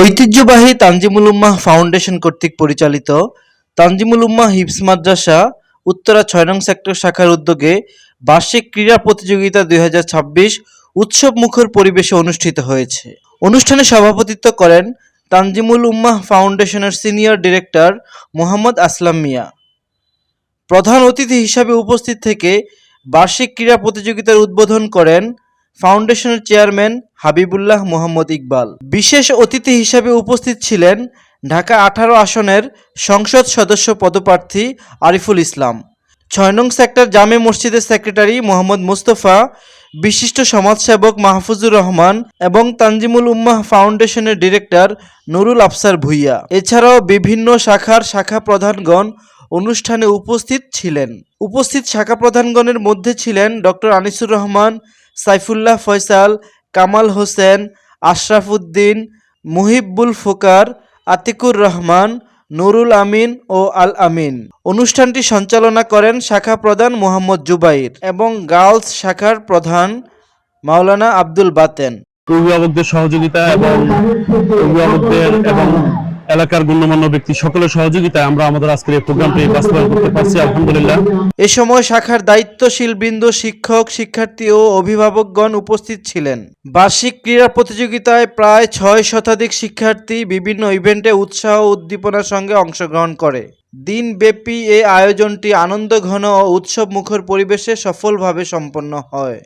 ঐতিহ্যবাহী তানজিমুল উম্মাহ ফাউন্ডেশন কর্তৃক পরিচালিত তানজিমুল উম্মাহ হিফজ মাদ্রাসা উত্তরা ৬ নং সেক্টর শাখার উদ্যোগে বার্ষিক ক্রীড়া প্রতিযোগিতা ২০২৬ উৎসবমুখর পরিবেশে অনুষ্ঠিত হয়েছে। অনুষ্ঠানে সভাপতিত্ব করেন তানজিমুল উম্মাহ ফাউন্ডেশনের সিনিয়র ডিরেক্টর মোহাম্মদ আসলাম মিয়া। প্রধান অতিথি হিসাবে উপস্থিত থেকে বার্ষিক ক্রীড়া প্রতিযোগিতার উদ্বোধন করেন ফাউন্ডেশনের চেয়ারম্যান হাবিবুল্লাহ মোহাম্মদ ইকবাল। বিশেষ অতিথি হিসাবে উপস্থিত ছিলেন ঢাকা ১৮ আসনের সংসদ সদস্য পদপ্রার্থী আরিফুল ইসলাম, ৬ নং সেক্টর জামে মসজিদের সেক্রেটারি মোহাম্মদ মুস্তফা, বিশিষ্ট সমাজসেবক মাহফুজুর রহমান এবং তানজিমুল উম্মাহ ফাউন্ডেশনের ডিরেক্টর নুরুল আফসার ভূঁইয়া। এছাড়াও বিভিন্ন শাখার শাখা প্রধানগণ অনুষ্ঠানে উপস্থিত ছিলেন। উপস্থিত শাখা প্রধানগণের মধ্যে ছিলেন ডক্টর আনিসুর রহমান, সাইফুল্লাহ ফয়সাল, কামাল হোসেন, আশরাফ উদ্দিন, মুহিব্বুল ফোকার, আতিকুর রহমান, নুরুল আমিন ও আল আমিন। অনুষ্ঠানটি সঞ্চালনা করেন শাখা প্রধান মোহাম্মদ জুবাইর এবং গার্লস শাখার প্রধান মাওলানা আব্দুল বাতেন। অভিভাবকদের সহযোগিতা এবং এলাকার গণ্যমান্য ব্যক্তি সকলের সহযোগিতায় আমরা আমাদের আজকের এই প্রোগ্রামটি বাস্তবায়ন করতে পারছি, আলহামদুলিল্লাহ। এ সময় শাখার দায়িত্বশীল বৃন্দ, শিক্ষক, শিক্ষার্থী ও অভিভাবকগণ উপস্থিত ছিলেন। বার্ষিক ক্রীড়া প্রতিযোগিতায় প্রায় ৬ শতাধিক শিক্ষার্থী বিভিন্ন ইভেন্টে উৎসাহ ও উদ্দীপনার সঙ্গে অংশগ্রহণ করে। দিনব্যাপী এই আয়োজনটি আনন্দঘন ও উৎসবমুখর পরিবেশে সফলভাবে সম্পন্ন হয়।